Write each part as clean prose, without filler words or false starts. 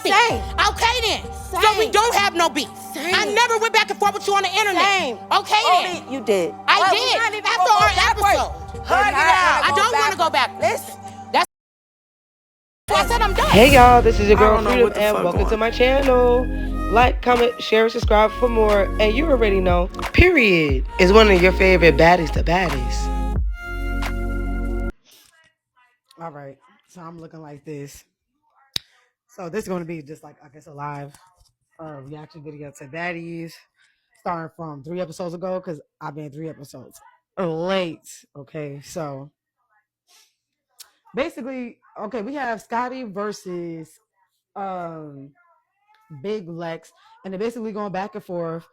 beef. Same. Okay then. Same. So we don't have no beef. Same. I never went back and forth with you on the internet. Same. Okay then. You did. I Well, did. we're not even After gonna our go backwards. episode. Hug it out. I don't want to go back. Listen. That's why I said I'm done. Hey y'all, this is your girl I don't know Freedom what the and fuck welcome going to my channel. Like, comment, share, and subscribe for more. And you already know, Period is one of your favorite baddies to baddies. All right, so I'm looking like this. So this is going to be just like, I guess, a live reaction video to Baddies, starting from 3 episodes ago, because I've been 3 episodes late. Okay, so basically, okay, we have Scotty versus Big Lex, and they're basically going back and forth.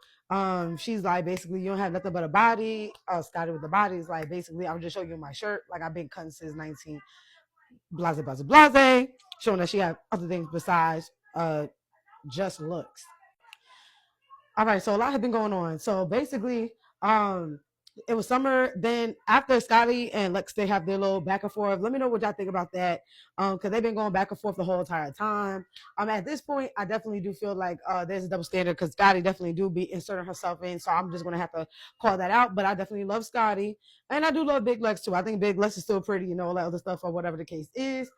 She's like, basically, you don't have nothing but a body. Scotty with the body is like, basically, I'll just show you my shirt. Like, I've been cutting since 19. Blase, blase, blase, showing that she had other things besides just looks. All right, so a lot has been going on. So basically, it was summer. Then after Scotty and Lex, they have their little back and forth. Let me know what y'all think about that, because they've been going back and forth the whole entire time. At this point, I definitely do feel like there's a double standard, because Scotty definitely do be inserting herself in. So I'm just gonna have to call that out. But I definitely love Scotty, and I do love Big Lex too. I think Big Lex is still pretty, you know, all that other stuff or whatever the case is.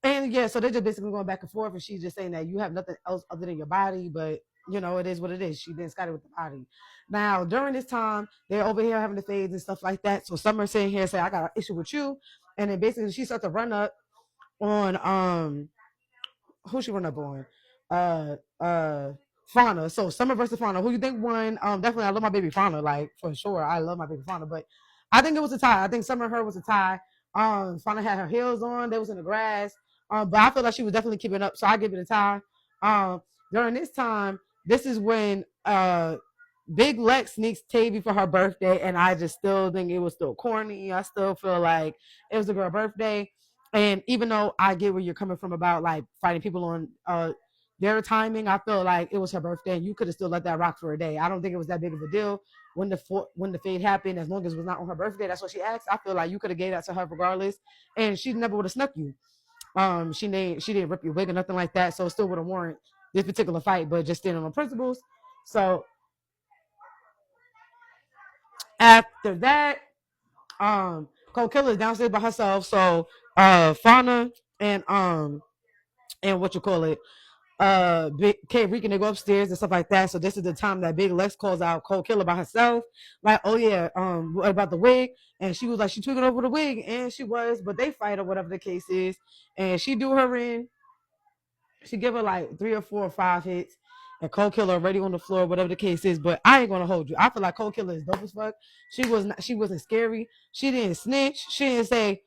And yeah, so they're just basically going back and forth, and she's just saying that you have nothing else other than your body, but you know, it is what it is. She then Scotty with the body. Now, during this time, they're over here having the fades and stuff like that. So Summer sitting here saying, I got an issue with you. And then basically she starts to run up on who she run up on? Fauna. So Summer versus Fauna. Who you think won? Definitely I love my baby Fauna, like for sure. I love my baby Fauna, but I think it was a tie. I think Summer and her was a tie. Fauna had her heels on, they was in the grass. But I feel like she was definitely keeping up, so I give it a tie. During this time, this is when Big Lex sneaks Tavii for her birthday, and I just still think it was still corny. I still feel like it was a girl birthday. And even though I get where you're coming from about like fighting people on their timing, I feel like it was her birthday, and you could have still let that rock for a day. I don't think it was that big of a deal when the fade happened, as long as it was not on her birthday. That's what she asked. I feel like you could have gave that to her regardless, and she never would have snuck you. She didn't rip your wig or nothing like that, so it still would have warranted this particular fight, but just standing on principles. So after that, Cold Killer is downstairs by herself. So Fauna and what you call it, Big K Rican, they go upstairs and stuff like that. So this is the time that Big Lex calls out Cold Killer by herself, like, oh yeah, what about the wig? And she was like, she tweaking over the wig, and she was, but they fight or whatever the case is, and she do her in. She give her like 3 or 4 or 5 hits, and Cold Killer already on the floor, whatever the case is. But I ain't gonna hold you. I feel like Cold Killer is dope as fuck. She wasn't scary. She didn't snitch. She didn't say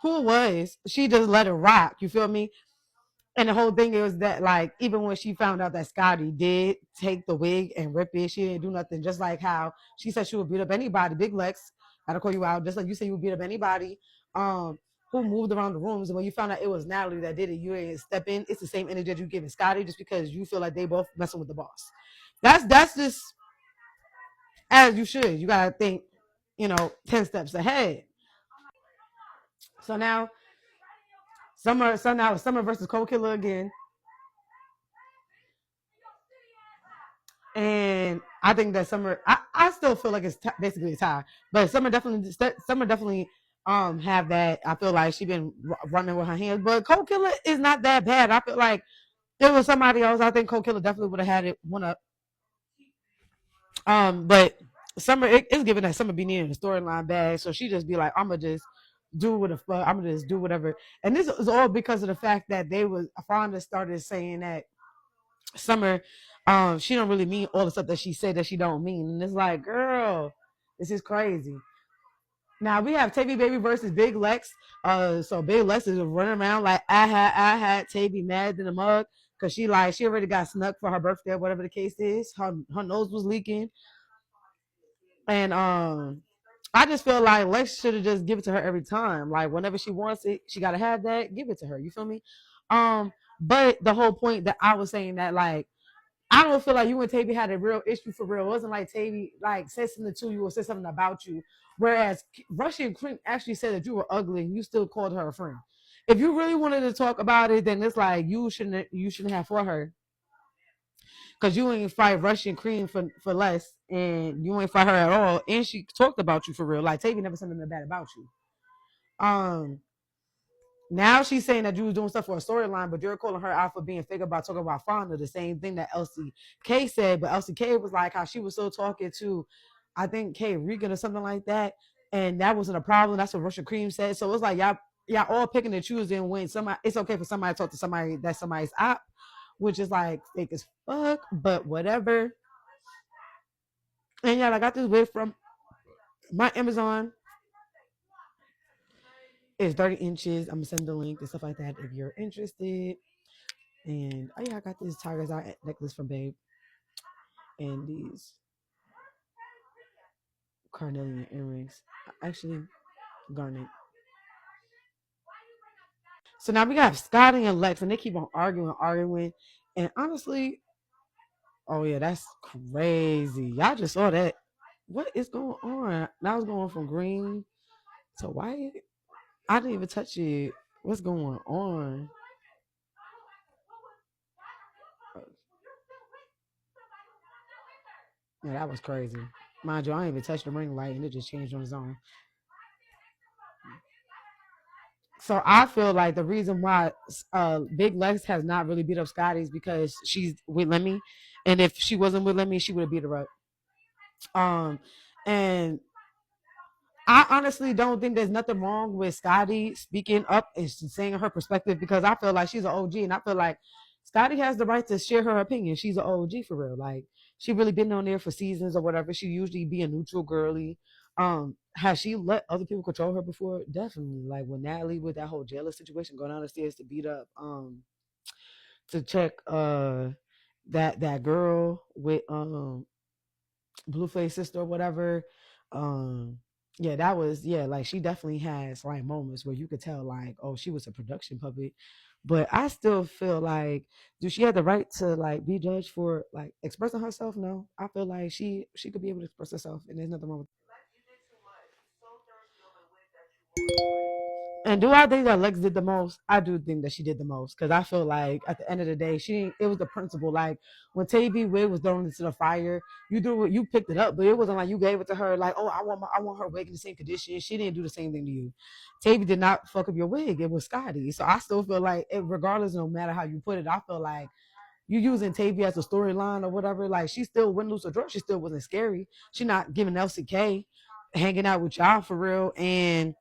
who it was. She just let it rock. You feel me? And the whole thing is that, like, even when she found out that Scotty did take the wig and rip it, she didn't do nothing. Just like how she said she would beat up anybody. Big Lex, gotta call you out. Just like you said you would beat up anybody who moved around the rooms. And when you found out it was Natalie that did it, you didn't step in. It's the same energy that you giving Scotty, just because you feel like they both messing with the boss. That's just as you should. You gotta think, 10 steps ahead. So now Summer versus Cold Killer again. And I think that Summer, I still feel like it's basically a tie, but Summer definitely have that. I feel like she been running with her hands, but Cold Killer is not that bad. I feel like if it was somebody else, I think Cold Killer definitely would have had it one up. But Summer, it's given that Summer be needing a storyline bag, so she just be like, I'm gonna just do what the fuck, I'm gonna just do whatever. And this is all because of the fact that Fonda started saying that Summer, she don't really mean all the stuff that she said that she don't mean. And it's like, girl, this is crazy. Now we have Tavii Baby versus Big Lex. So Big Lex is running around like, I had Tavii mad in the mug, because she already got snuck for her birthday or whatever the case is. Her nose was leaking. And I just feel like Lex should have just give it to her every time. Like, whenever she wants it, she gotta have that, give it to her. You feel me? But the whole point that I was saying that, like, I don't feel like you and Tavii had a real issue for real. It wasn't like Tavii like said something to you or said something about you. Whereas Rushy and Kream actually said that you were ugly and you still called her a friend. if you really wanted to talk about it, then it's like you shouldn't have fought her. Cause you ain't fight Russian Kream for less, and you ain't fight her at all, and she talked about you for real. Like Tavii never said nothing bad about you. Now she's saying that you was doing stuff for a storyline, but you're calling her out for being fake about talking about Fonda, the same thing that Elsie K said. But Elsie K was like how she was still talking to, I think K Regan or something like that, and that wasn't a problem. That's what Russian Kream said. So it's like y'all all picking and choosing when somebody. It's okay for somebody to talk to somebody that's somebody's op, which is like fake as fuck, but whatever. And yeah, I got this wig from my Amazon. It's 30 inches. I'm gonna send the link and stuff like that if you're interested. And oh yeah, I got this Tiger's Eye necklace from Babe. And these carnelian earrings. Actually, garnet. So now we got Scotty and Lex, and they keep on arguing. And honestly, oh yeah, that's crazy. Y'all just saw that. What is going on? Now it's going from green to white. I didn't even touch it. What's going on? Yeah, that was crazy. Mind you, I didn't even touch the ring light, and it just changed on its own. So I feel like the reason why Big Lex has not really beat up Scotty is because she's with Lemmy, and if she wasn't with Lemmy, she would have beat her up. And I honestly don't think there's nothing wrong with Scotty speaking up and saying her perspective, because I feel like she's an OG, and I feel like Scotty has the right to share her opinion. She's an OG for real. Like she really been on there for seasons or whatever. She usually be a neutral girly. Has she let other people control her before? Definitely. Like when Natalie with that whole jailer situation, going down the stairs to beat up to check that girl with Blueface sister or whatever. Yeah, that was like she definitely has like moments where you could tell like, oh, she was a production puppet. But I still feel like, do she have the right to like be judged for like expressing herself? No. I feel like she could be able to express herself, and there's nothing wrong with. And do I think that Lex did the most? I do think that she did the most, because I feel like at the end of the day, it was the principle. Like when Tavii wig was thrown into the fire, you picked it up, but it wasn't like you gave it to her like, oh, I want her wig in the same condition. She didn't do the same thing to you. Tavii did not fuck up your wig. It was Scotty. So I still feel like regardless, no matter how you put it, I feel like you using Tavii as a storyline or whatever. Like she still wouldn't lose her throat. She still wasn't scary. She not giving Elsie K hanging out with y'all for real. And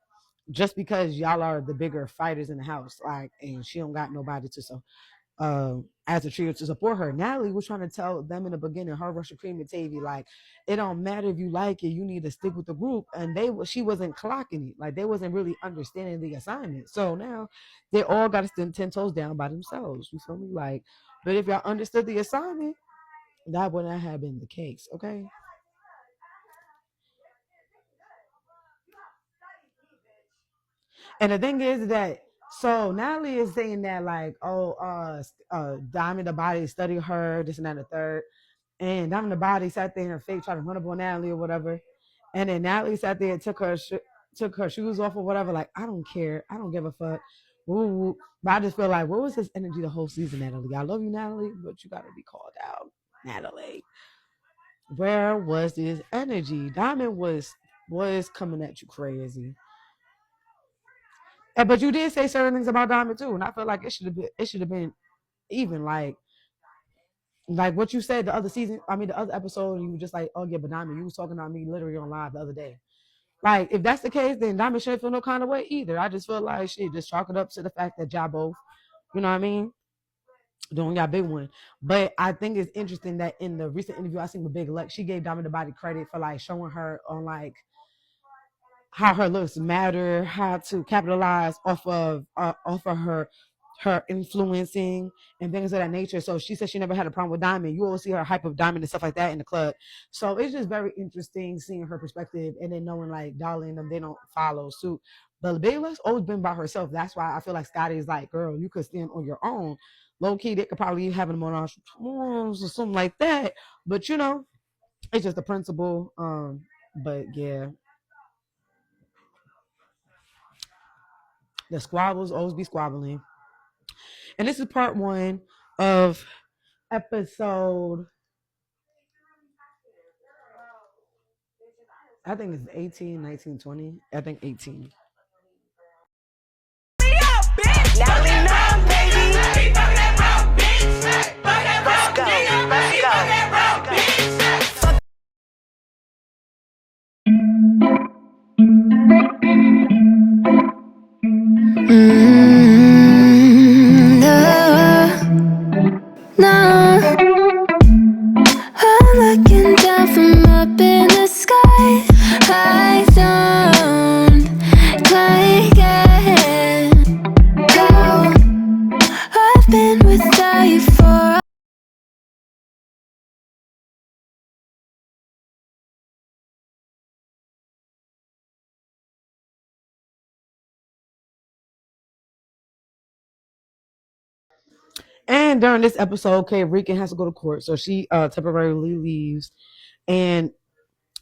just because y'all are the bigger fighters in the house, like, and she don't got nobody to as a trio to support her. Natalie was trying to tell them in the beginning, her Russian Kream and Tavii, like, it don't matter if you like it, you need to stick with the group. And she wasn't clocking it, like they wasn't really understanding the assignment. So now they all got to stand 10 toes down by themselves. You feel me? Like, but if y'all understood the assignment, that wouldn't have been the case. Okay. And the thing is that, so Natalie is saying that like, oh, Diamond the Body studied her, this and that and the third. And Diamond the Body sat there in her fake trying to run up on Natalie or whatever. And then Natalie sat there and took her shoes off or whatever. Like, I don't care. I don't give a fuck. Woo. But I just feel like, where was this energy the whole season, Natalie? I love you, Natalie, but you gotta be called out, Natalie. Where was this energy? Diamond was coming at you crazy. But you did say certain things about Diamond too, and I feel like it should have been even like what you said the other season. I mean the other episode, you were just like, oh yeah, but Diamond, you was talking about me literally on live the other day. Like if that's the case, then Diamond shouldn't feel no kind of way either. I just feel like shit, just chalk it up to the fact that y'all both, you know what I mean, doing y'all big one. But I think it's interesting that in the recent interview I seen with Big Lex, she gave Diamond the Body credit for like showing her on like how her looks matter, how to capitalize off of her influencing and things of that nature. So she said she never had a problem with Diamond. You always see her hype of Diamond and stuff like that in the club. So it's just very interesting seeing her perspective, and then knowing like Dolly and them, they don't follow suit. But Big Lex always been by herself. That's why I feel like Scotty is like, girl, you could stand on your own. Low key, they could probably have them on or something like that. But you know, it's just a principle. But yeah. The squabbles always be squabbling. And this is part 1 of episode, I think it's 18, 19, 20. I think 18. Natalie, Nunn, baby. Let's go. Let's go. No, I'm looking down from up in the sky. I don't like it. Go. I've been without you for And during this episode, Kay Rican has to go to court, so she temporarily leaves. And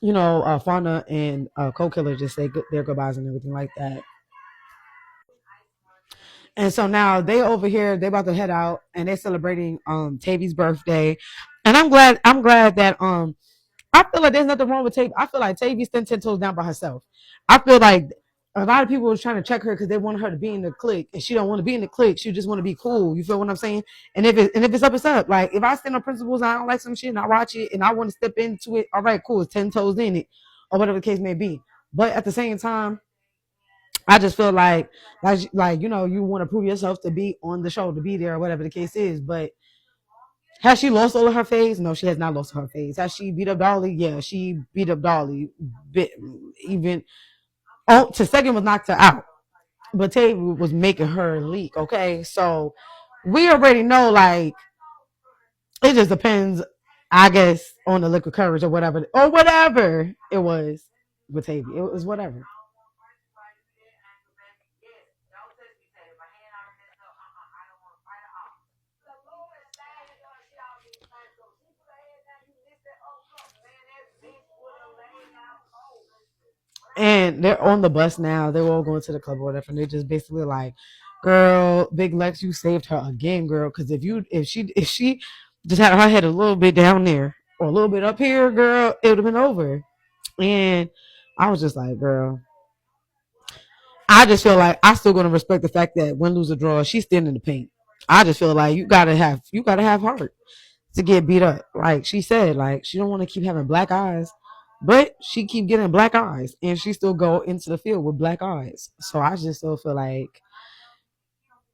Fauna and Co-Killer just say their goodbyes and everything like that. And so now they over here, they about to head out and they're celebrating Tavii's birthday. And I'm glad that I feel like there's nothing wrong with Tavii. I feel like Tavii stands 10 toes down by herself. I feel like a lot of people was trying to check her because they wanted her to be in the clique, and she don't want to be in the clique. She just want to be cool. You feel what I'm saying? And if it's up, it's up. Like if I stand on principles, I don't like some shit, and I watch it, and I want to step into it. All right, cool. It's 10 toes in it, or whatever the case may be. But at the same time, I just feel like you want to prove yourself to be on the show, to be there, or whatever the case is. But has she lost all of her phase? No, she has not lost her phase. Has she beat up Dolly? Yeah, she beat up Dolly. Even Second was knocked her out, but Tavii was making her leak. Okay, so we already know. Like it just depends, I guess, on the liquid courage or whatever it was with Tavii. It was whatever. And they're on the bus now. They're all going to the club or whatever. And they just basically like, girl, Big Lex, you saved her again, girl. Because if she just had her head a little bit down there or a little bit up here, girl, it would have been over. And I was just like, girl, I just feel like I still gonna respect the fact that win, lose, or draw, she's still in the paint. I just feel like you gotta have heart to get beat up. Like she said, like she don't want to keep having black eyes, but she keep getting black eyes, and she still go into the field with black eyes. So I just still feel like,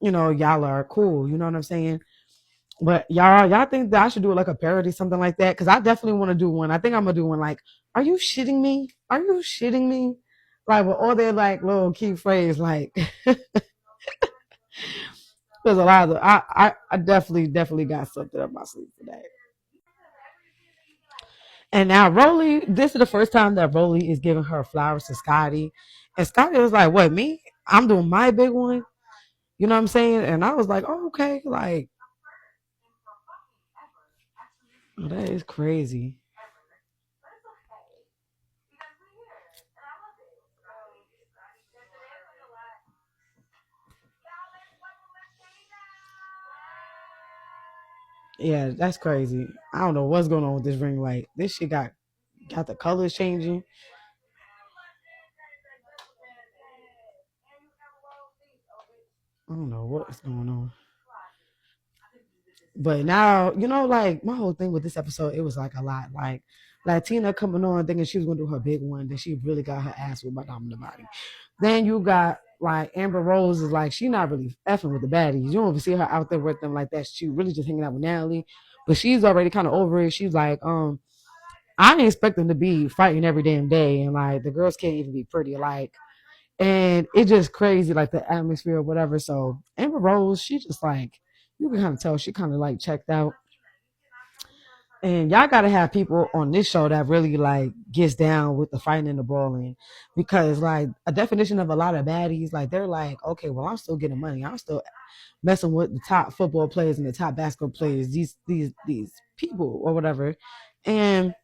y'all are cool. You know what I'm saying? But y'all think that I should do like a parody, something like that? Because I definitely want to do one. I think I'm gonna do one like, "Are you shitting me? Are you shitting me?" Like with all their like little key phrase, like. There's a lot of I definitely got something up my sleeve today. And now Rollie, this is the first time that Rollie is giving her flowers to Scotty. And Scotty was like, what, me? I'm doing my big one. You know what I'm saying? And I was like, oh, okay. Like, that is crazy. Yeah, that's crazy. I don't know what's going on with this ring light. This shit got the colors changing. I don't know what's going on. But now, like my whole thing with this episode, it was like a lot. Like Tina coming on thinking she was gonna do her big one, then she really got her ass with by Dominant Body. Then you got like Amber Rose is like, she not really effing with the baddies. You don't even see her out there with them like that. She really just hanging out with Natalie. But she's already kind of over it. She's like, I didn't expect them to be fighting every damn day, and like the girls can't even be pretty. Like, and it's just crazy, like the atmosphere or whatever. So Amber Rose, she just like, you can kind of tell she kind of like checked out. And y'all gotta have people on this show that really like gets down with the fighting and the brawling, because like a definition of a lot of baddies, like they're like, okay, well I'm still getting money, I'm still messing with the top football players and the top basketball players, these people or whatever, and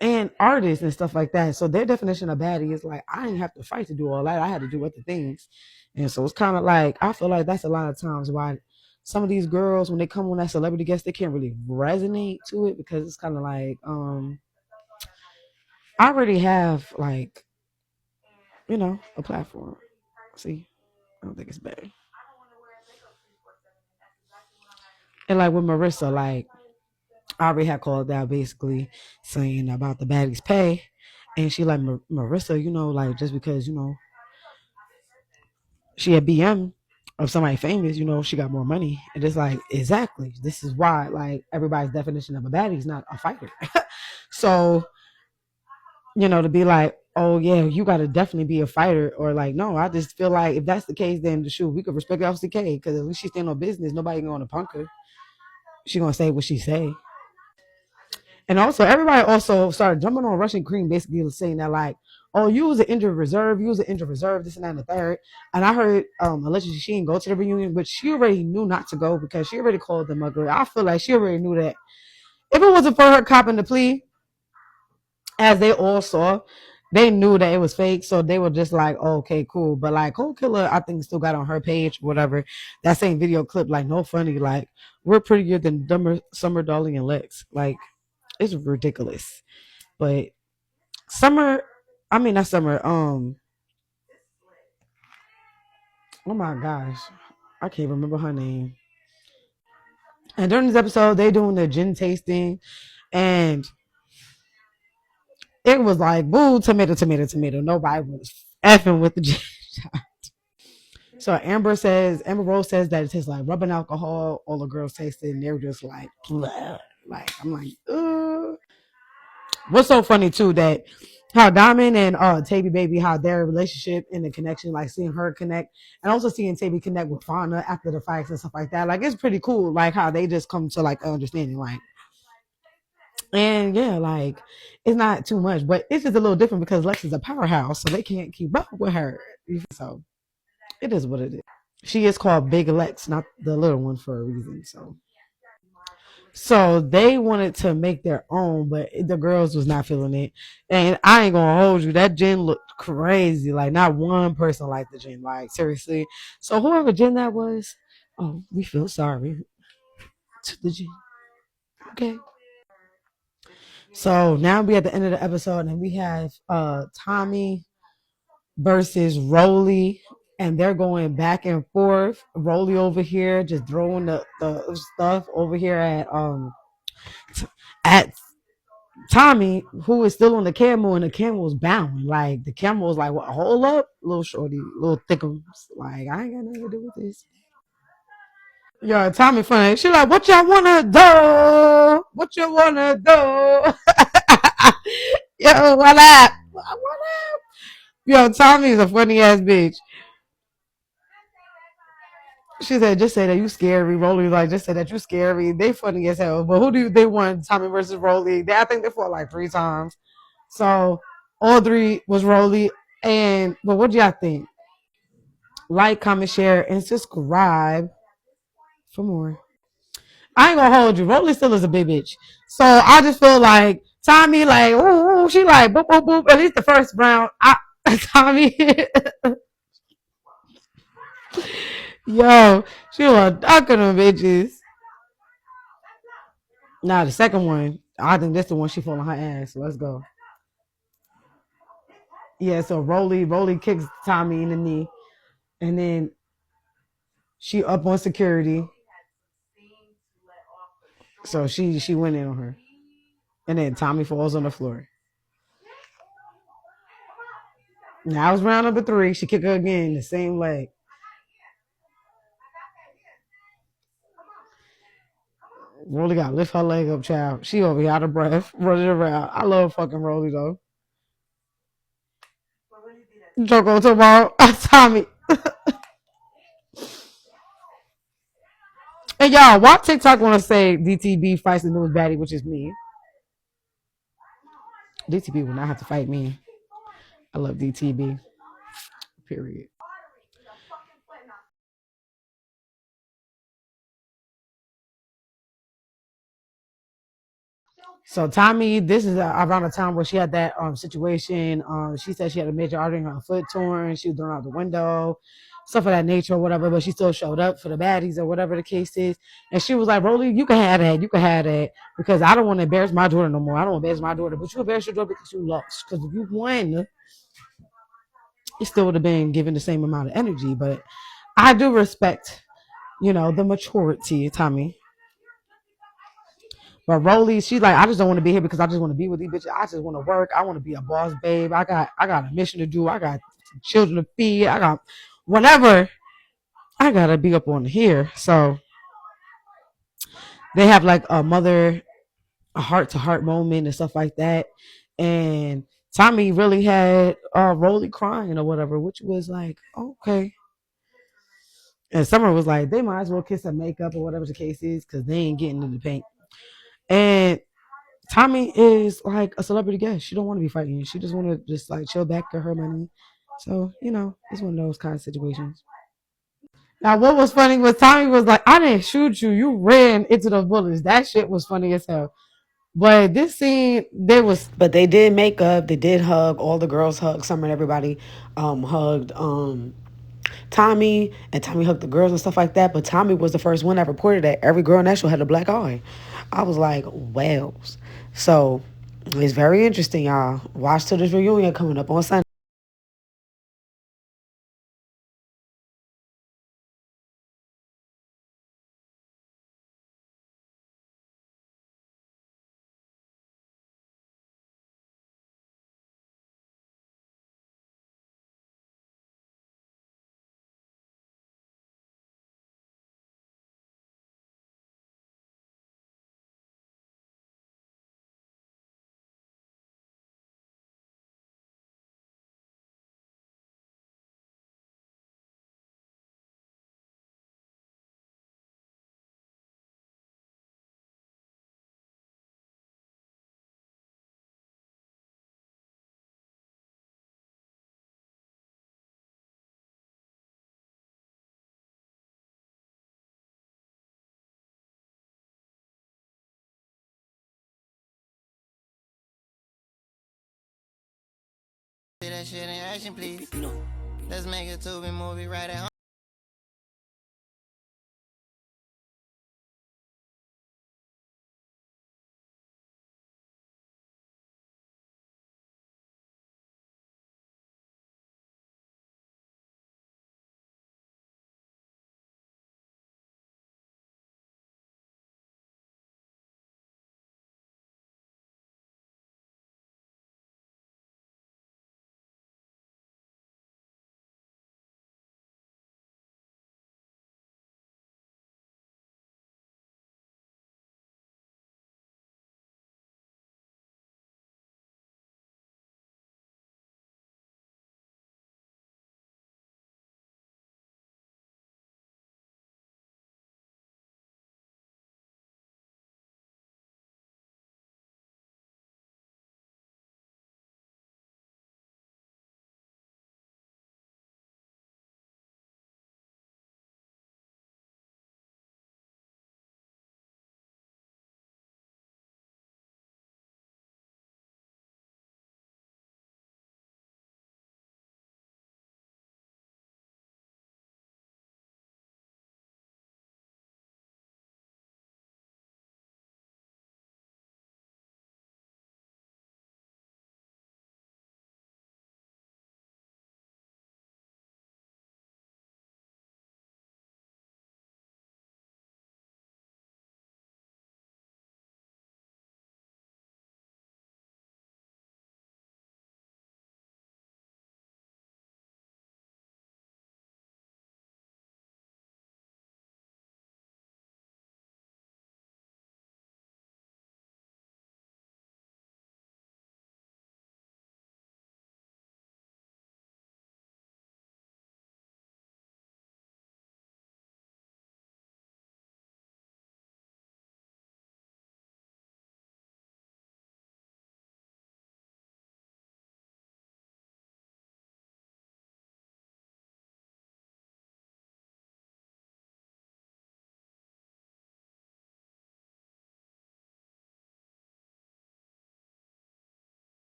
and artists and stuff like that. So their definition of baddie is like, I didn't have to fight to do all that. I had to do other things. And so it's kind of like, I feel like that's a lot of times why some of these girls, when they come on that celebrity guest, they can't really resonate to it because it's kind of like, I already have like, you know, a platform. See, I don't think it's better. And like with Marissa, like I already had called out basically saying about the baddies pay. And she like, Marissa, you know, like just because, you know, she a BM of somebody famous, you know, she got more money. And it's like, exactly. This is why, like, everybody's definition of a baddie is not a fighter. So, you know, to be like, oh yeah, you gotta definitely be a fighter, or like, no, I just feel like if that's the case, then shoot, we could respect LCK because at least she stand on business. Nobody gonna punk her. She gonna say what she say. And also, everybody also started jumping on Russian Kream, basically saying that like, oh, you was an injured reserve, this and that and the third. And I heard allegedly she didn't go to the reunion, but she already knew not to go because she already called them ugly. I feel like she already knew that if it wasn't for her copping the plea, as they all saw, they knew that it was fake. So they were just like, oh, okay, cool. But like Cold Killer, I think still got on her page, whatever. That same video clip, like, no funny, like, we're prettier than Summer, Dolly, and Lex. Like, it's ridiculous. But Summer, I mean not Summer, oh my gosh, I can't remember her name. And during this episode, they doing the gin tasting, and it was like, boo, tomato, tomato, tomato. Nobody was effing with the gin shot. So Amber Rose says that it tastes like rubbing alcohol. All the girls tasted, and they were just like, bleh. Like, I'm like, ugh. What's so funny too, that how Diamond and Tavii Baby, how their relationship and the connection, like seeing her connect, and also seeing Tavii connect with Fauna after the fights and stuff like that. Like, it's pretty cool, like how they just come to like understanding, like, and yeah, like it's not too much, but it's just a little different because Lex is a powerhouse, so they can't keep up with her. So it is what it is. She is called Big Lex, not the little one, for a reason. So they wanted to make their own, but the girls was not feeling it. And I ain't gonna hold you, that gin looked crazy. Like, not one person liked the gin. Like, seriously. So whoever gin that was, oh, we feel sorry to the gin. Okay. So now we at the end of the episode, and we have Tommiee versus Rollie, and they're going back and forth. Rollie over here just throwing the stuff over here at Tommiee, who is still on the camel, and the camel is bound. Like, the camel was like, what, hold up, little shorty, little thickums. Like, I ain't got nothing to do with this. Yo, Tommiee funny. She like, what y'all wanna do? What you wanna do? Yo, what up? What up? Yo, Tommie's a funny ass bitch. She said, just say that you scary. Rollie like, just say that you scary. They funny as hell. But who do they want? Tommiee versus Rollie. I think they fought like 3 times. So all 3 was Rollie. But what do y'all think? Like, comment, share, and subscribe for more. I ain't gonna hold you. Rollie still is a big bitch. So I just feel like Tommiee, like, ooh, she like boop boop boop. At least the first round, Tommiee. Yo, she was ducking them bitches. Now the second one, I think that's the one she falling her ass. So let's go. Yeah, so Rollie kicks Tommiee in the knee, and then she up on security. So she went in on her, and then Tommiee falls on the floor. Now it's round number 3. She kick her again, the same leg. Rollie got to lift her leg up, child. She over here out of breath, running around. I love fucking Rollie though. Joko tomorrow, Tommiee. And y'all, why TikTok want to say DTB fights the newest baddie, which is me? DTB will not have to fight me. I love DTB. Period. So Tommiee, this is around the time where she had that situation. She said she had a major artery in her foot torn. She was thrown out the window, stuff of that nature or whatever. But she still showed up for the baddies or whatever the case is. And she was like, "Rollie, you can have that. You can have that because I don't want to embarrass my daughter no more. I don't want to embarrass my daughter, but you embarrass your daughter because you lost. Because if you won, it still would have been given the same amount of energy. But I do respect, the maturity, Tommiee." But Rollie, she's like, I just don't want to be here because I just want to be with these bitches. I just want to work. I want to be a boss babe. I got a mission to do. I got children to feed. I got whatever. I gotta be up on here. So they have like a heart to heart moment and stuff like that. And Tommiee really had Rollie crying or whatever, which was like, okay. And Summer was like, they might as well kiss her makeup or whatever the case is because they ain't getting in the paint. And Tommiee is like a celebrity guest. She don't want to be fighting. She just want to just like chill back, get her money. So, it's one of those kind of situations. Now, what was funny was Tommiee was like, I didn't shoot you. You ran into the bullets. That shit was funny as hell. But this scene, But they did make up. They did hug. All the girls hugged. Summer and everybody hugged Tommiee, and Tommiee hugged the girls and stuff like that. But Tommiee was the first one that reported that every girl in that show had a black eye. I was like, wells. So it's very interesting, y'all. Watch till this reunion coming up on Sunday. That shit in action, please. Let's make a Tubi movie right at home.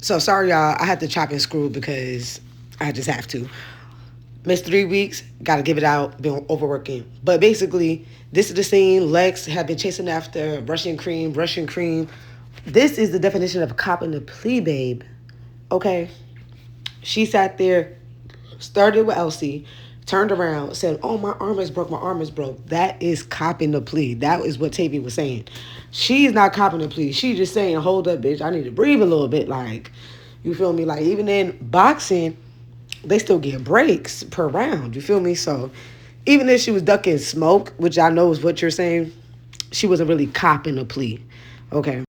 So sorry, y'all. I had to chop and screw because I just have to. Missed 3 weeks. Got to give it out. Been overworking. But basically, this is the scene. Lex had been chasing after Russian Cream. This is the definition of copping the plea, babe. Okay? She sat there, started with Elsie, turned around, said, oh, my arm is broke. That is copping the plea. That is what Tavii was saying. She's not copping the plea. She's just saying, hold up, bitch. I need to breathe a little bit. Like, you feel me? Like, even in boxing, they still get breaks per round. You feel me? So, even if she was ducking smoke, which I know is what you're saying, she wasn't really copping a plea. Okay?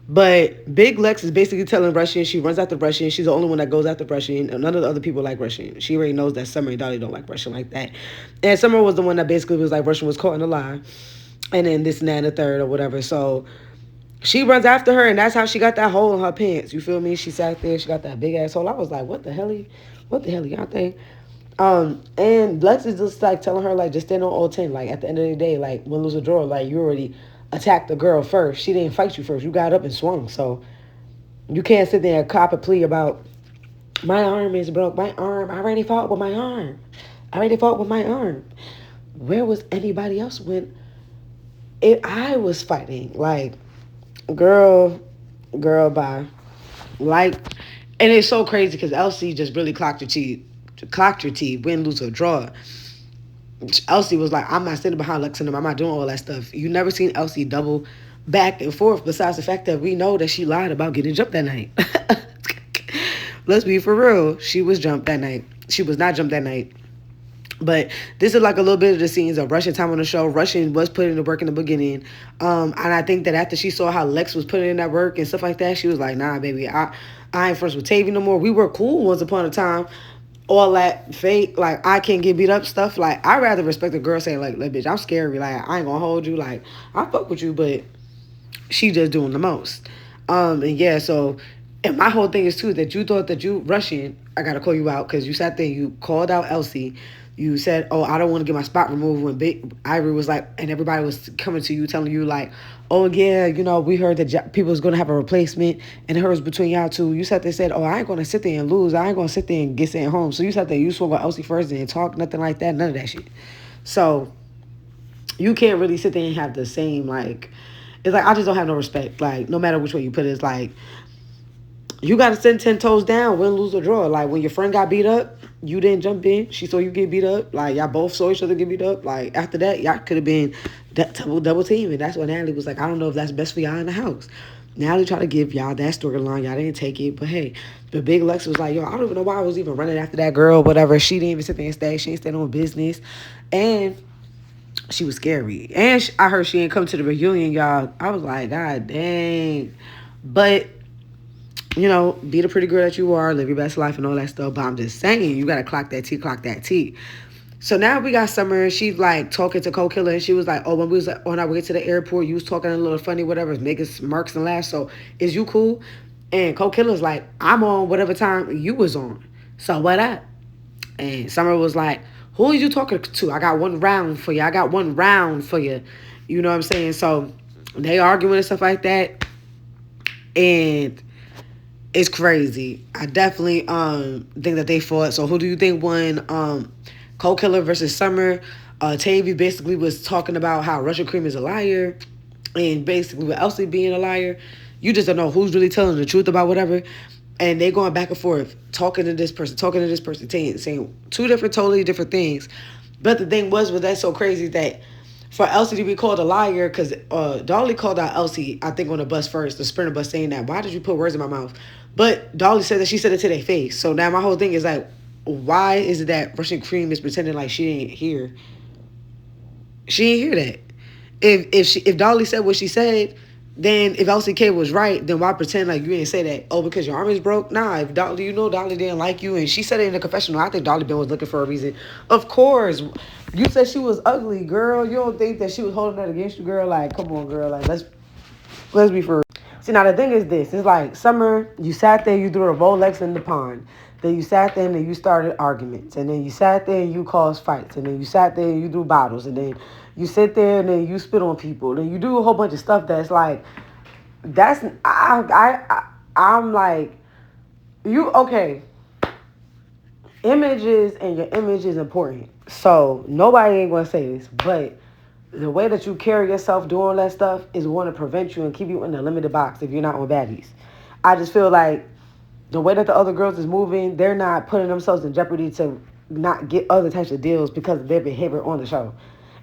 But Big Lex is basically telling Russian she runs after Russian. She's the only one that goes after Russian. None of the other people like Russian. She already knows that Summer and Dolly don't like Russian like that. And Summer was the one that basically was like Russian was caught in a lie. And then this and that and the third or whatever. So she runs after her, and that's how she got that hole in her pants. You feel me? She sat there. She got that big ass hole. I was like, what the hell y'all think? And Lex is just like telling her, like, just stand on all 10. Like, at the end of the day, like, win, lose, or draw, like, you already attacked the girl first. She didn't fight you first. You got up and swung. So you can't sit there and cop a plea about my arm is broke. My arm. I already fought with my arm. Where was anybody else when I was fighting? Like, girl, bye. Like, and it's so crazy because Elsie just really clocked your teeth, win, lose, or draw. Elsie was like, I'm not sitting behind Lex and them. I'm not doing all that stuff. You never seen Elsie double back and forth besides the fact that we know that she lied about getting jumped that night. Let's be for real. She was jumped that night. She was not jumped that night. But this is like a little bit of the scenes of Russian time on the show. Russian was putting in the work in the beginning. And I think that after she saw how Lex was putting in that work and stuff like that, she was like, nah, baby, I ain't friends with Tavii no more. We were cool once upon a time. All that fake, like, I can't get beat up stuff. Like, I'd rather respect a girl saying, like, bitch, I'm scary. Like, I ain't gonna hold you. Like, I fuck with you, but she just doing the most. And yeah, so, and my whole thing is, too, that you thought that you, Russian, I gotta call you out, because you sat there, you called out Elsie. You said, oh, I don't want to get my spot removed when Big Ivory was like, and everybody was coming to you, telling you, like, oh, yeah, you know, we heard that people was going to have a replacement, and hers between y'all two. You sat there and said, oh, I ain't going to sit there and lose. I ain't going to sit there and get sent home. So you sat there, you swung on Elsie first and talk, nothing like that, none of that shit. So you can't really sit there and have the same, like, it's like, I just don't have no respect. Like, no matter which way you put it, it's like, you got to send 10 toes down, win, lose, or draw. Like, when your friend got beat up, you didn't jump in. She saw you get beat up. Like, y'all both saw each other get beat up. Like, after that, y'all could have been double team. And that's what Natalie was like, I don't know if that's best for y'all in the house. Natalie tried to give y'all that storyline. Y'all didn't take it. But, hey, the Big Lex was like, yo, I don't even know why I was even running after that girl, whatever. She didn't even sit there and stay. She didn't stand on business. And she was scary. And I heard she didn't come to the reunion, y'all. I was like, God dang. But you know, be the pretty girl that you are, live your best life and all that stuff. But I'm just saying, you got to clock that T. So now we got Summer. She's like talking to Cold Killer. And she was like, oh, when we was on our way to the airport, you was talking a little funny, whatever, making smirks and laughs. So is you cool? And Cold Killer's like, I'm on whatever time you was on. So what up? And Summer was like, who are you talking to? I got one round for you. You know what I'm saying? So they arguing and stuff like that. And it's crazy. I definitely think that they fought. So who do you think won? Cold Killer versus Summer. Tavii basically was talking about how Russian Cream is a liar. And basically with Elsie being a liar. You just don't know who's really telling the truth about whatever. And they going back and forth, talking to this person, saying two totally different things. But the thing was that's so crazy that for Elsie to be called a liar, because Dolly called out Elsie, I think, on the bus first, the Sprinter bus, saying that, why did you put words in my mouth? But Dolly said that she said it to their face. So now my whole thing is like, why is it that Russian Cream is pretending like she didn't hear? She didn't hear that. If Dolly said what she said, then if Elsie K was right, then why pretend like you didn't say that? Oh, because your arm is broke? Nah, if Dolly, Dolly didn't like you, and she said it in the confessional. I think Dolly Ben was looking for a reason. Of course. You said she was ugly, girl. You don't think that she was holding that against you, girl? Like, come on, girl. Like, let's be for real. See, now the thing is this. It's like, Summer, you sat there, you threw a Rolex in the pond. Then you sat there and then you started arguments. And then you sat there and you caused fights. And then you sat there and you threw bottles. And then you sit there and then you spit on people. Then you do a whole bunch of stuff that's like, I'm like, okay. Images and your image is important. So nobody ain't gonna say this, but the way that you carry yourself doing all that stuff is going to prevent you and keep you in a limited box if you're not on Baddies. I just feel like the way that the other girls is moving, they're not putting themselves in jeopardy to not get other types of deals because of their behavior on the show.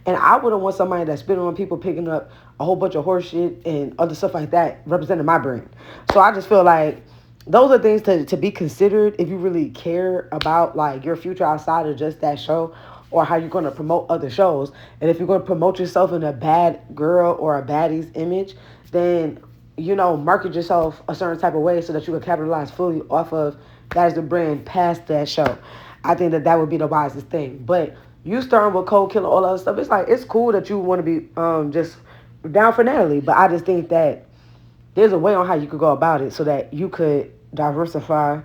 And I wouldn't want somebody that's spitting on people, picking up a whole bunch of horse shit and other stuff like that representing my brand. So I just feel like those are things to be considered if you really care about like your future outside of just that show or how you're going to promote other shows. And if you're going to promote yourself in a bad girl or a baddie's image, then, you know, market yourself a certain type of way so that you can capitalize fully off of that as the brand past that show. I think that would be the wisest thing. But you starting with Cold Killer, all that other stuff, it's like, it's cool that you want to be just down for Natalie. But I just think that there's a way on how you could go about it so that you could diversify,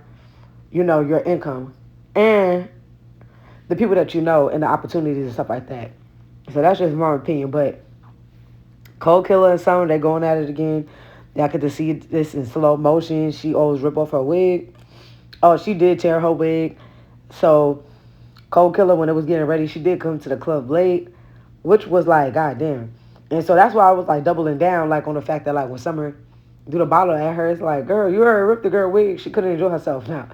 you know, your income and the people that you know and the opportunities and stuff like that. So that's just my opinion. But Cold Killer and Summer, they going at it again. Y'all get to see this in slow motion. She always rip off her wig. Oh, she did tear her wig. So Cold Killer, when it was getting ready, she did come to the club late, which was like, goddamn. And so that's why I was like doubling down, like on the fact that like when Summer do the bottle at her, it's like, girl, you already ripped the girl wig. She couldn't enjoy herself now.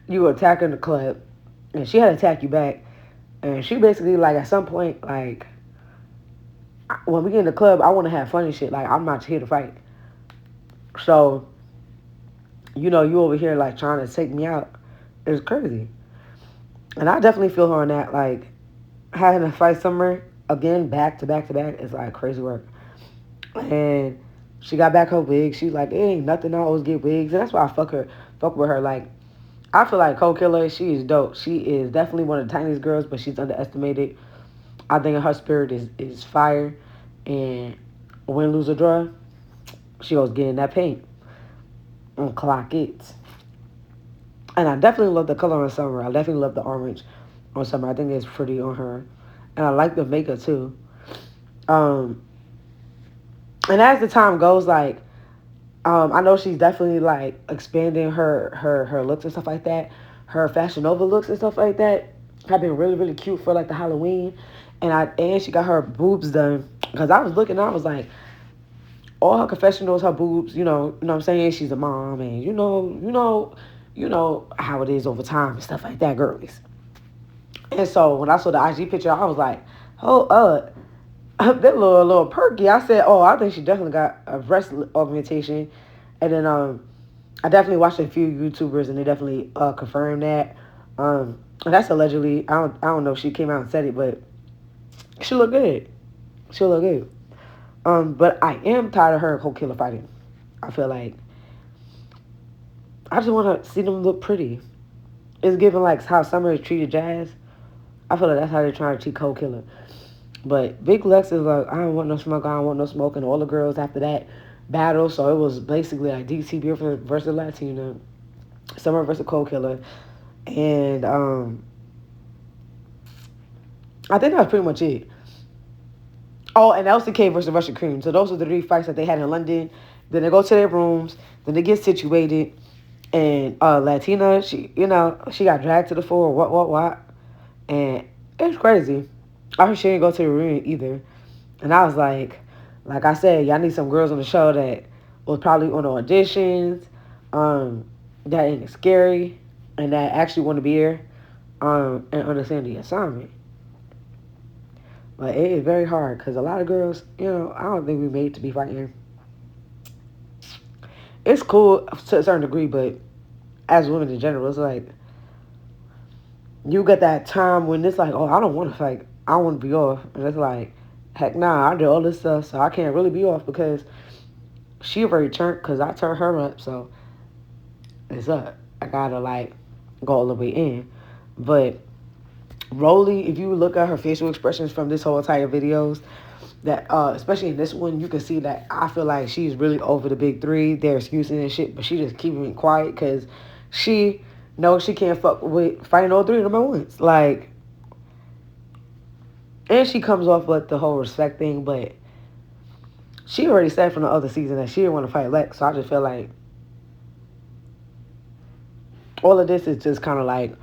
You were attacking the club, and she had to attack you back. And she basically, like, at some point, like, when we get in the club, I want to have fun and shit. Like, I'm not here to fight. So, you know, you over here, like, trying to take me out. It's crazy. And I definitely feel her on that. Like, having to fight Summer again, back to back to back, is, like, crazy work. And she got back her wig. She's like, it ain't nothing. I always get wigs. And that's why I fuck with her. Like, I feel like Cold Killer, she is dope. She is definitely one of the tiniest girls, but she's underestimated. I think her spirit is fire. And win, lose, or draw, she goes get in that paint and clock it. And I definitely love the color on Summer. I definitely love the orange on Summer. I think it's pretty on her. And I like the makeup too. And as the time goes, like, I know she's definitely, like, expanding her looks and stuff like that. Her Fashion Nova looks and stuff like that have been really, really cute for, like, the Halloween. And she got her boobs done. Because I was looking, I was like, all her confessionals, her boobs, you know what I'm saying? She's a mom, and you know how it is over time and stuff like that, girlies. And so when I saw the IG picture, I was like, oh, that little perky. I said, oh, I think she definitely got a breast augmentation. And then I definitely watched a few YouTubers, and they definitely confirmed that. And that's allegedly. I don't know if she came out and said it, but she look good. She'll look good. But I am tired of her and Cold Killer fighting. I feel like I just want to see them look pretty. It's giving like how Summer is treated Jazz. I feel like that's how they're trying to treat Cold Killer. But Big Lex is like, I don't want no smoke, I don't want no smoke. And all the girls after that battle, so it was basically like DC versus Latina, Summer versus Cold Killer. And I think that was pretty much it. Oh, and Elsie K versus Russian Kream. So those were the 3 fights that they had in London. Then they go to their rooms. Then they get situated. And Latina, she got dragged to the floor. What. And it's crazy. I heard she didn't go to the room either. And I was like I said, y'all need some girls on the show that was probably on the auditions, that ain't scary, and that actually want to be here, and understand the assignment. But it is very hard because a lot of girls, I don't think we made to be fighting. It's cool to a certain degree, but as women in general, it's like you get that time when it's like, oh, I don't want to fight. I want to be off. And it's like, heck nah, I did all this stuff, so I can't really be off because she already turned, because I turned her up, so it's up. I gotta, like, go all the way in. But Rollie, if you look at her facial expressions from this whole entire videos, that especially in this one, you can see that I feel like she's really over the big 3. They're excusing and shit, but she just keeping it quiet because she knows she can't fuck with fighting all 3 of them at once. Like, and she comes off with the whole respect thing, but she already said from the other season that she didn't want to fight Lex, so I just feel like all of this is just kind of like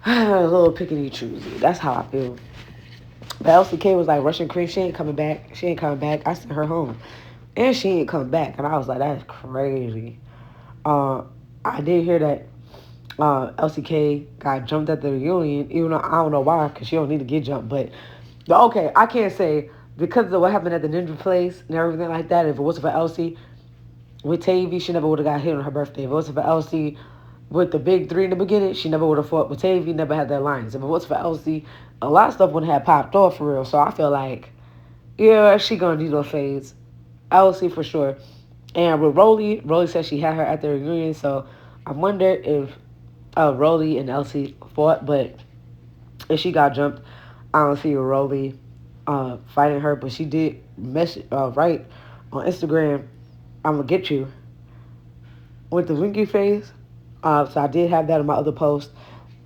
a little pickety choosy. That's how I feel. But Elsie K was like, Russian Kream, she ain't coming back. She ain't coming back. I sent her home. And she ain't come back. And I was like, that's crazy. Uh, I did hear that Elsie K got jumped at the reunion, even though I don't know why, because she don't need to get jumped. But okay, I can't say because of what happened at the Ninja place and everything like that. If it wasn't for Elsie with Tavii, she never would have got hit on her birthday. If it wasn't for Elsie with the big three in the beginning, she never would have fought with Tavii, never had that alliance. If it wasn't for Elsie, a lot of stuff wouldn't have popped off for real. So I feel like, yeah, she gonna need those fades. Elsie for sure. And with Rollie said she had her at the reunion, so I wonder if Rollie and Elsie fought, but if she got jumped, I don't see Rollie fighting her, but she did write on Instagram, I'm gonna get you with the winky face. So I did have that in my other post,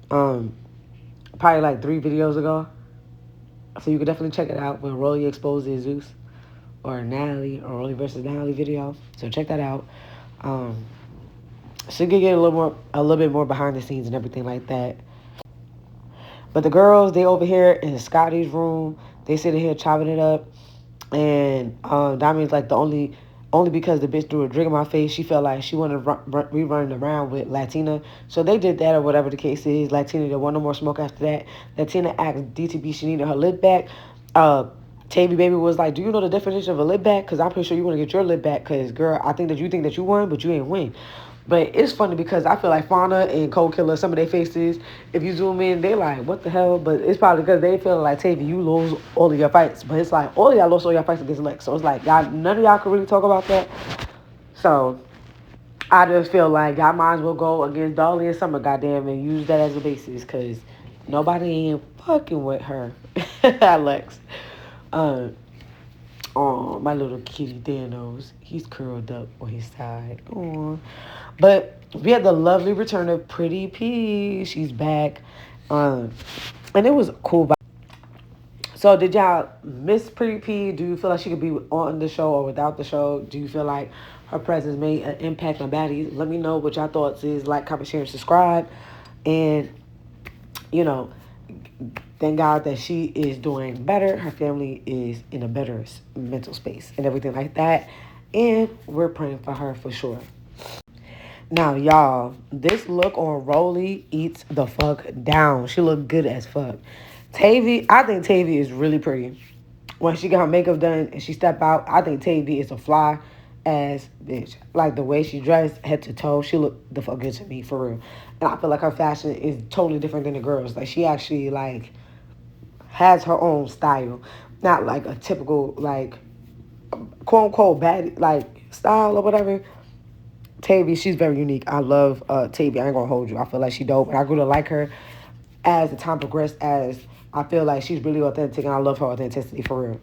probably like 3 videos ago. So you can definitely check it out when Rollie exposes Zeus or Natalie or Rollie versus Natalie video. So check that out. She could get a little bit more behind the scenes and everything like that. But the girls, they over here in Scotty's room. They sitting here chopping it up. And Damien's like only because the bitch threw a drink in my face, she felt like she wanted to be running around with Latina. So they did that or whatever the case is. Latina didn't want no more smoke after that. Latina asked DTB she needed her lip back. Tavii baby was like, do you know the definition of a lip back? Because I'm pretty sure you want to get your lip back. Because, girl, I think that you won, but you ain't win. But it's funny because I feel like Fania and Cold Killer, some of their faces, if you zoom in, they like, what the hell? But it's probably because they feel like, Tavii, you lose all of your fights. But it's like, all of y'all lost all your fights against Lex. So it's like, y'all, none of y'all can really talk about that. So I just feel like y'all might as well go against Dolly and Summer, goddamn, and use that as a basis. Because nobody ain't fucking with her. Lex. Oh, my little kitty Thanos. He's curled up on his side. Aww. But we had the lovely return of Pretty P. She's back. And it was cool. So did y'all miss Pretty P? Do you feel like she could be on the show or without the show? Do you feel like her presence made an impact on Baddies? Let me know what y'all thoughts is. Like, comment, share, and subscribe. And, you know, thank God that she is doing better. Her family is in a better mental space and everything like that. And we're praying for her for sure. Now, y'all, this look on Rollie eats the fuck down. She look good as fuck. Tavii, I think Tavii is really pretty. When she got her makeup done and she step out, I think Tavii is a fly ass bitch. Like the way she dressed, head to toe, she looked the fuck good to me, for real. And I feel like her fashion is totally different than the girls. Like she actually like has her own style, not like a typical like quote unquote bad like style or whatever. Tavii, she's very unique. I love Tavii. I ain't gonna hold you. I feel like she dope, and I grew to like her as the time progressed. As I feel like she's really authentic, and I love her authenticity for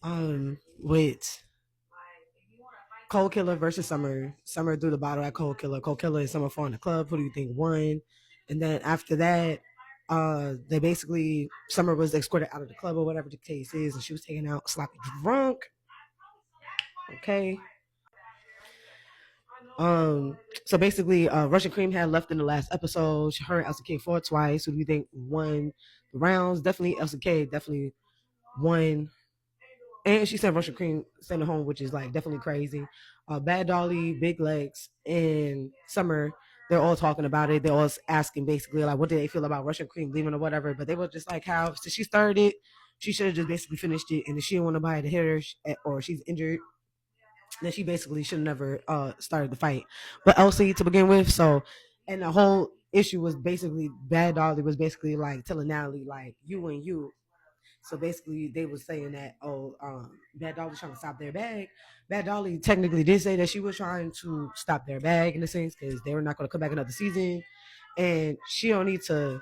real. With Cold Killer versus Summer. Summer threw the bottle at Cold Killer. Cold Killer and Summer fought in the club. Who do you think won? And then after that, they basically Summer was escorted out of the club or whatever the case is, and she was taken out sloppy drunk. Okay. So basically, Russian Kream had left in the last episode. Her and Elsie K fought twice. Who do you think won the rounds? Definitely Elsie K. Definitely won. And she sent Russian Kream sent her home, which is like definitely crazy. Bad Dolly, Big Lex, and Summer, they're all talking about it. They're all asking basically like, what did they feel about Russian Kream leaving or whatever? But they were just like, how since she started it, she should have just basically finished it. And if she didn't want nobody to hit her or she's injured, then she basically should have never started the fight. But Elsie to begin with, so and the whole issue was basically Bad Dolly was basically like telling Natalie like you and you. So basically, they were saying that, Bad Dolly was trying to stop their bag. Bad Dolly technically did say that she was trying to stop their bag in a sense because they were not going to come back another season. And she don't need to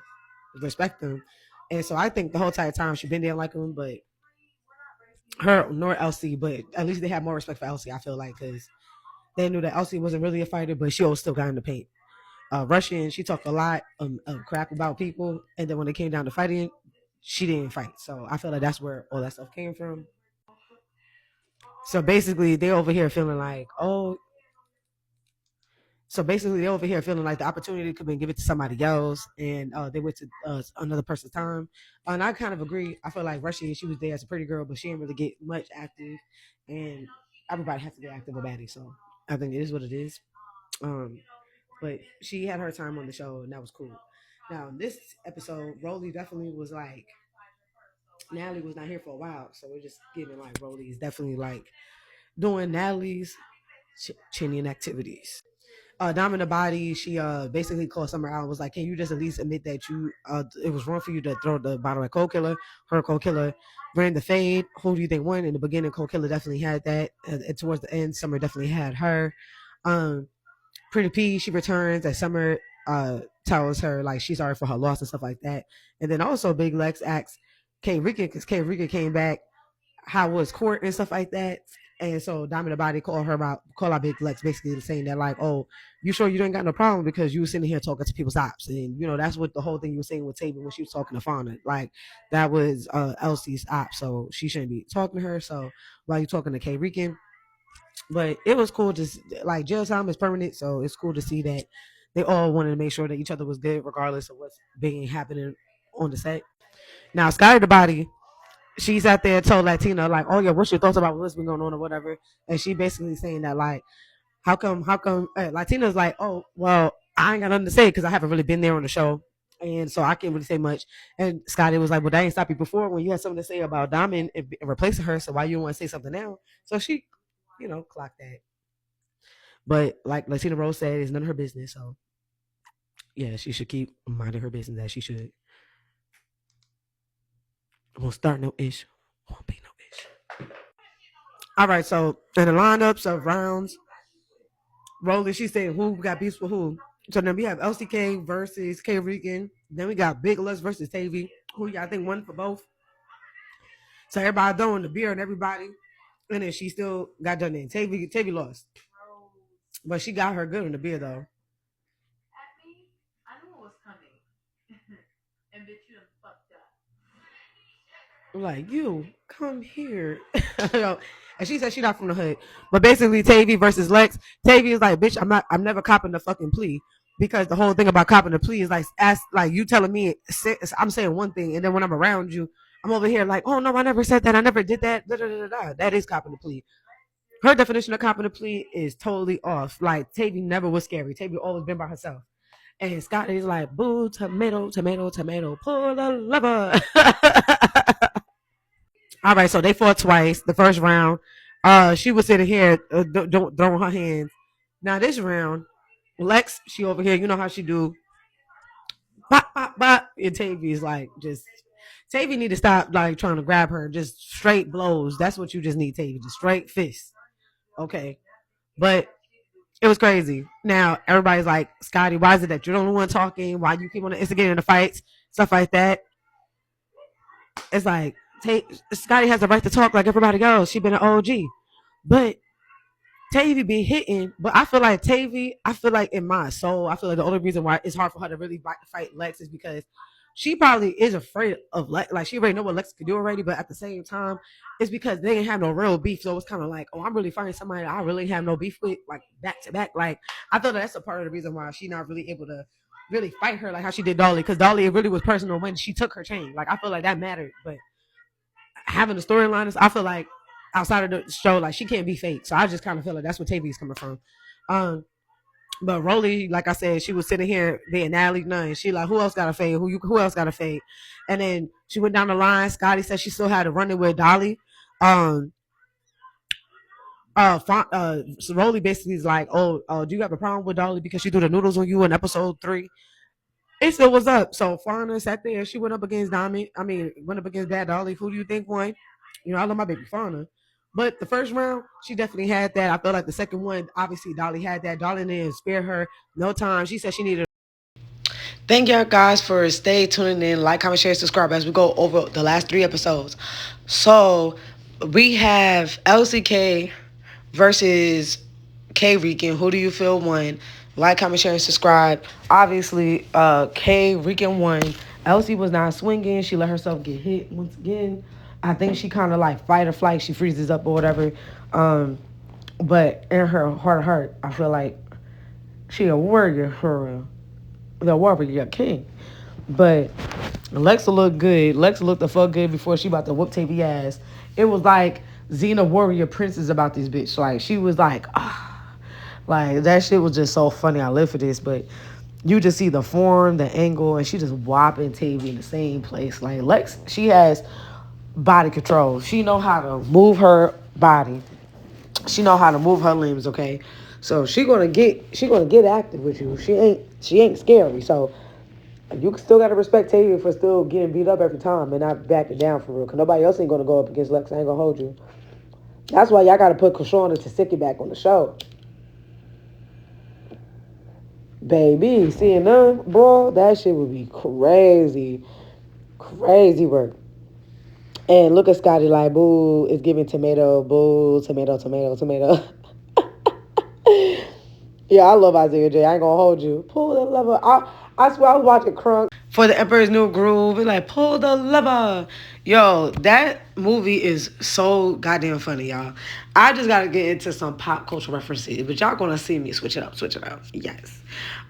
respect them. And so I think the whole entire time she been there like them, but her nor Elsie, but at least they have more respect for Elsie, I feel like, because they knew that Elsie wasn't really a fighter, but she always still got in the paint. Russian, she talked a lot of crap about people, and then when it came down to fighting, she didn't fight. So I feel like that's where all that stuff came from. So basically, they over here feeling like, oh, So basically, they're over here feeling like the opportunity could be given to somebody else, and they went to another person's time. And I kind of agree. I feel like Rushy, she was there as a pretty girl, but she didn't really get much active, and everybody has to get active with Baddies. So I think it is what it is. But she had her time on the show, and that was cool. Now this episode, Rollie definitely was like, Natalie was not here for a while, so we're just getting like Rollie is definitely like doing Natalie's chinning activities. Dom in the body, she basically called Summer out and was like, can you just at least admit that you it was wrong for you to throw the bottle at Cold Killer? Her Cold Killer ran the fade. Who do you think won? In the beginning, Cold Killer definitely had that. And towards the end, Summer definitely had her. Pretty P, she returns as Summer tells her like she's sorry for her loss and stuff like that. And then also Big Lex asks K Rika, because K Rika came back, how was court and stuff like that. And so Diamond the Body call out Big Lex, basically saying that like, oh, you sure you ain't got no problem because you were sitting here talking to people's ops. And you know, that's what the whole thing you were saying with Tavii when she was talking to Fania. Like that was Elsie's op, so she shouldn't be talking to her. So while you talking to K Rican. But it was cool to like jail time is permanent, so it's cool to see that they all wanted to make sure that each other was good regardless of what's being happening on the set. Now Scotty the Body, she's out there told Latina like, oh yeah, what's your thoughts about what's been going on or whatever, and she basically saying that like, how come Latina's like, oh well, I ain't got nothing to say because I haven't really been there on the show, and so I can't really say much. And Scotty was like, well, that ain't stopped you before when you had something to say about Diamond and replacing her, so why you want to say something now? So she, clocked that. But like Latina Rose said, it's none of her business, so yeah, she should keep minding her business as she should. Won't start no issue. Won't be no issue. All right, so in the lineups of rounds, Rollie, she said who got beefs with who. So then we have LCK versus K Rican. Then we got Big Lex versus Tavii, who I think won for both. So everybody throwing the beer and everybody. And then she still got done in. Tavii lost. But she got her good on the beer though. I knew it was coming. And bitch, you done fucked up. I'm like, you come here. And she said she not from the hood. But basically Tavii versus Lex. Tavii is like, bitch, I'm never copping the fucking plea. Because the whole thing about copping the plea is like you telling me I'm saying one thing, and then when I'm around you, I'm over here like, oh no, I never said that, I never did that. Da, da, da, da. That is copping the plea. Her definition of copping the plea is totally off. Like Tavii never was scary. Tavii always been by herself. And Scotty's like, boo, tomato, tomato, tomato, pull the lever. All right, so they fought twice. The first round, she was sitting here don't throwing her hands. Now this round, Lex, she over here, you know how she do. Bop, bop, bop. And Tavii's like, just Tavii need to stop like trying to grab her. Just straight blows. That's what you just need, Tavii. Just straight fists. Okay. But it was crazy. Now everybody's like, Scotty, why is it that you're the only one talking? Why you keep on instigating the fights? Stuff like that. It's like Scotty has the right to talk like everybody else. She been an OG. But Tavii be hitting, but I feel like in my soul, I feel like the only reason why it's hard for her to really fight Lex is because she probably is afraid of Lex. Like she already know what Lex could do already, but at the same time, it's because they didn't have no real beef. So it's kind of like, oh, I'm really fighting somebody I really have no beef with, like back to back. Like I thought that's a part of the reason why she's not really able to really fight her like how she did Dolly, because Dolly really was personal when she took her chain. Like I feel like that mattered, but having the storyline is, I feel like outside of the show, like she can't be fake. So I just kind of feel like that's where Tavii is coming from. But Rollie, like I said, she was sitting here being Natalie Nunn. She like, who else got a fade? Who else got a fade? And then she went down the line. Scotty said she still had to run it with Dolly. So Rollie basically is like, oh, do you have a problem with Dolly because she threw the noodles on you in episode 3? It still was up. So Fania sat there. She went up against went up against Bad Dolly. Who do you think won? You know, I love my baby Fania. But the first round, she definitely had that. I felt like the second one, obviously, Dolly had that. Dolly didn't spare her no time. She said she needed. Thank y'all guys for stay tuning in. Like, comment, share, subscribe as we go over the last 3 episodes. So we have LCK versus K Rican. Who do you feel won? Like, comment, share, and subscribe. Obviously, K Rican won. Elsie was not swinging. She let herself get hit once again. I think she kind of like fight or flight. She freezes up or whatever. But in her heart, I feel like She a warrior for real. The warrior king. But Lexa looked good. Lexa looked the fuck good before she about to whoop Tavii ass. It was like Xena Warrior Princess about this bitch. Like she was like, ah, like that shit was just so funny. I live for this, but you just see the form, the angle, and she just whopping Tavii in the same place. Like Lex, she has body control. She know how to move her body. She know how to move her limbs. Okay, so she gonna get active with you. She ain't scary. So you still gotta respect Tavii for still getting beat up every time and not backing down for real. Cause nobody else ain't gonna go up against Lex. I ain't gonna hold you. That's why y'all gotta put Kashana to stick it back on the show. Baby, seeing them, bro, that shit would be crazy. Crazy work. And look at Scotty like, boo, it's giving tomato, boo, tomato, tomato, tomato. Yeah, I love Isaiah J. I ain't gonna hold you. Pull the lever. I swear I was watching Crunk for the Emperor's New Groove and like, pull the lever. Yo, that movie is so goddamn funny, y'all. I just gotta get into some pop culture references, but y'all gonna see me switch it up. Yes.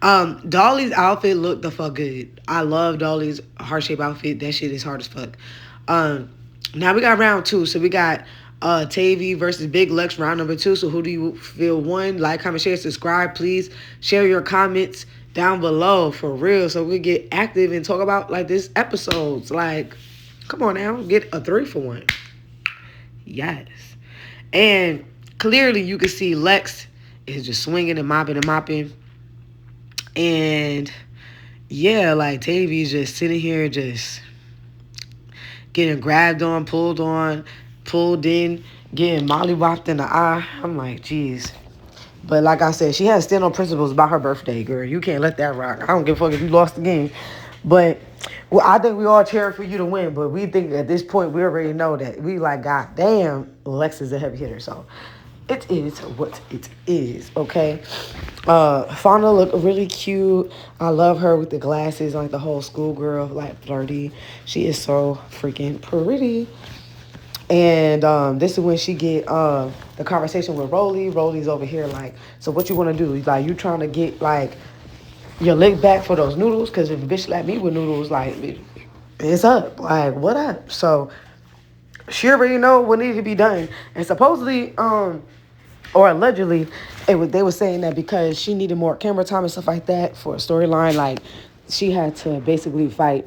Dolly's outfit looked the fuck good. I love Dolly's heart shape outfit. That shit is hard as fuck. Now we got round 2. So we got Tavii versus Big Lex, round number 2. So who do you feel won? Like, comment, share, subscribe. Please share your comments down below for real, so we get active and talk about like this episodes. Like, come on now, get a 3 for 1. Yes. And clearly you can see Lex is just swinging and mopping. And yeah, like Tavii's just sitting here just getting grabbed on, pulled in, getting mollywopped in the eye. I'm like, geez. But like I said, she has stand on principles about her birthday, girl. You can't let that rock. I don't give a fuck if you lost the game. But well, I think we all cheering for you to win. But we think at this point, we already know that we like, God damn, Lex is a heavy hitter. So it is what it is, okay? Fauna looked really cute. I love her with the glasses, like the whole schoolgirl, like flirty. She is so freaking pretty. And this is when she get the conversation with Rollie. Rollie's over here like, so what you want to do? Like, you trying to get like your lick back for those noodles? Because if a bitch like me with noodles, like, it's up. Like, what up? So she already know what needed to be done. And supposedly, or allegedly, they were saying that because she needed more camera time and stuff like that for a storyline, like she had to basically fight.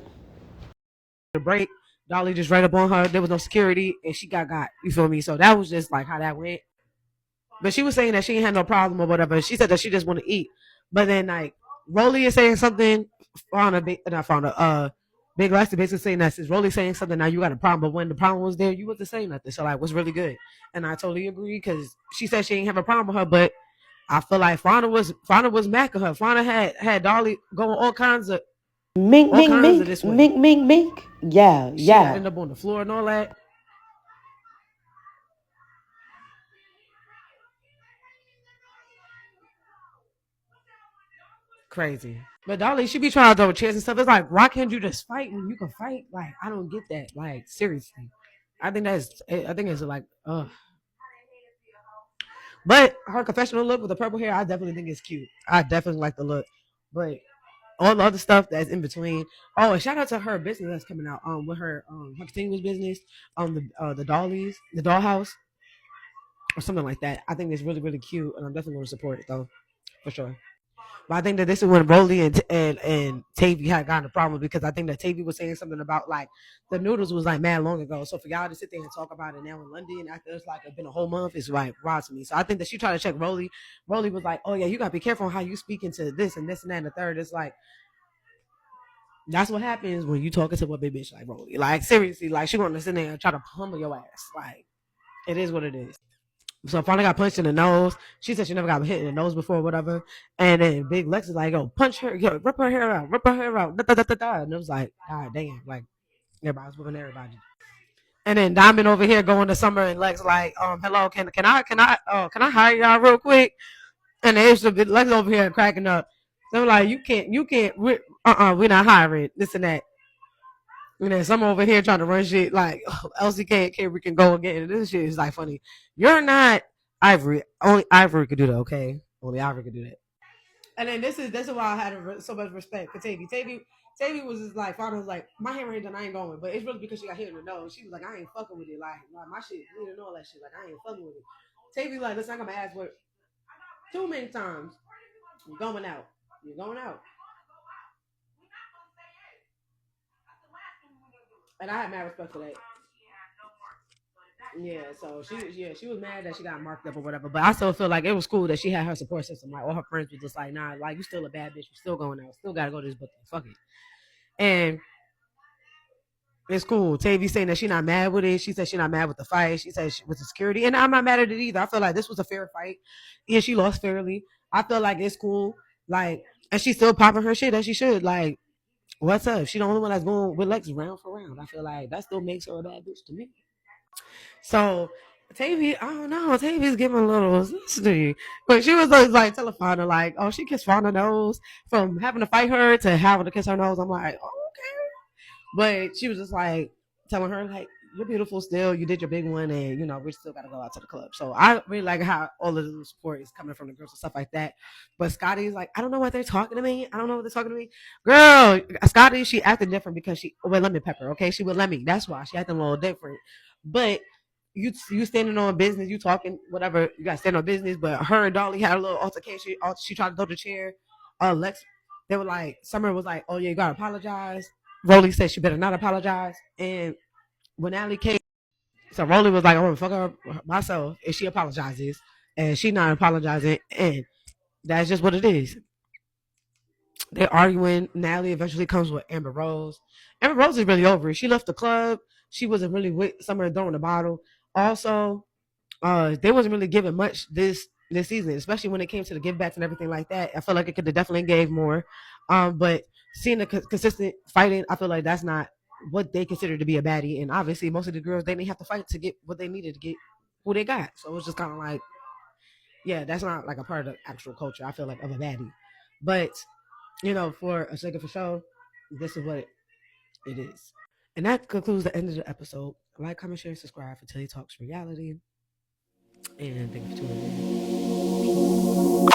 The break, Dolly just right up on her. There was no security, and she got. You feel me? So that was just like how that went. But she was saying that she ain't had no problem or whatever. She said that she just want to eat. But then like Rollie is saying something. Big Lex is basically saying that since Rollie's saying something, now you got a problem. But when the problem was there, you wasn't saying nothing. So like, what's really good? And I totally agree because she said she ain't have a problem with her, but I feel like Fana was mad at her. Fana had Dolly going all kinds of Mink. Yeah. She ended up on the floor and all that. Crazy. But Dolly, she be trying to throw chairs and stuff. It's like, why can't you just fight when you can fight? Like, I don't get that. Like, seriously. I think it's like, but her confessional look with the purple hair, I definitely think it's cute. I definitely like the look. But all the other stuff that's in between. Oh, and shout out to her business that's coming out. With her continuous business, the Dollies, the dollhouse, or something like that. I think it's really, really cute, and I'm definitely going to support it though, for sure. But I think that this is when Rollie and Tavii had gotten a problem because I think that Tavii was saying something about like the noodles was like mad long ago. So for y'all to sit there and talk about it now in London after it's like it's been a whole month, it's like wild to me. So I think that she tried to check Rollie. Rollie was like, oh yeah, you gotta be careful on how you speak into this and this and that and the third. It's like that's what happens when you talking to a big bitch like Rollie. Like seriously, like she gonna sit there and try to pummel your ass. Like it is what it is. So finally got punched in the nose. She said she never got hit in the nose before, whatever. And then Big Lex is like, "Yo, punch her, yo, rip her hair out, da da da da da." And it was like, God damn, like everybody was whooping everybody. And then Diamond over here going to Summer and Lex like, hello, can I hire y'all real quick? And then it's Lex over here cracking up. They're like, you can't, we're not hiring this and that. And then some over here trying to run shit like LCK, we can go again. And this shit is like funny. You're not Ivory. Only Ivory could do that, okay? Only Ivory could do that. And then this is why I had so much respect for Tavii. Tavii was just like, Fana was like, my hammer ain't done, I ain't going. But it's really because she got hit in the nose. She was like, I ain't fucking with it. Like my shit bleeding and all that shit. Like, I ain't fucking with it. Tavii like, listen, I got my ass worked too many times. You're going out. You're going out. And I had mad respect for that. Yeah, so she was mad that she got marked up or whatever. But I still feel like it was cool that she had her support system. Like all her friends were just like, nah, like you still a bad bitch. You still going out. Still gotta go to this book. Fuck it. And it's cool. Tavii saying that she's not mad with it. She said she's not mad with the fight. She said with the security. And I'm not mad at it either. I feel like this was a fair fight. Yeah, she lost fairly. I feel like it's cool. Like, and she's still popping her shit as she should. Like, what's up? She the only one that's going with Lex round for round. I feel like that still makes her a bad bitch to me. So Tavii, I don't know. Tavii's giving a little sensitive. But she was like telling Fana, like, oh, she kissed Fana nose from having to fight her to having to kiss her nose. I'm like, oh, okay. But she was just like telling her, like, you're beautiful still. You did your big one, and you know, we still gotta go out to the club. So I really like how all of the support is coming from the girls and stuff like that. But Scotty's like, I don't know what they're talking to me. I don't know what they're talking to me. Girl, Scotty, she acted different because she with lemon pepper, okay? She with lemon. That's why she acting a little different. But you standing on business, you talking, whatever, you gotta stand on business. But her and Dolly had a little altercation. She tried to throw the chair. Lex, they were like, Summer was like, oh yeah, you gotta apologize. Rollie said she better not apologize. And when Natalie came, so Rollie was like, I want to fuck her myself. And she apologizes. And she not apologizing. And that's just what it is. They're arguing. Natalie eventually comes with Amber Rose. Amber Rose is really over it. She left the club. She wasn't really with Summer throwing the bottle. Also, they wasn't really giving much this season, especially when it came to the give backs and everything like that. I feel like it could have definitely gave more. But seeing the consistent fighting, I feel like that's not what they consider to be a baddie. And obviously, most of the girls, they didn't have to fight to get what they needed to get who they got. So it was just kind of like, yeah, that's not like a part of the actual culture, I feel like, of a baddie. But, you know, for a second for show, this is what it is. And that concludes the end of the episode. Like, comment, share, and subscribe for Tilly Talks Reality. And thank you for tuning in.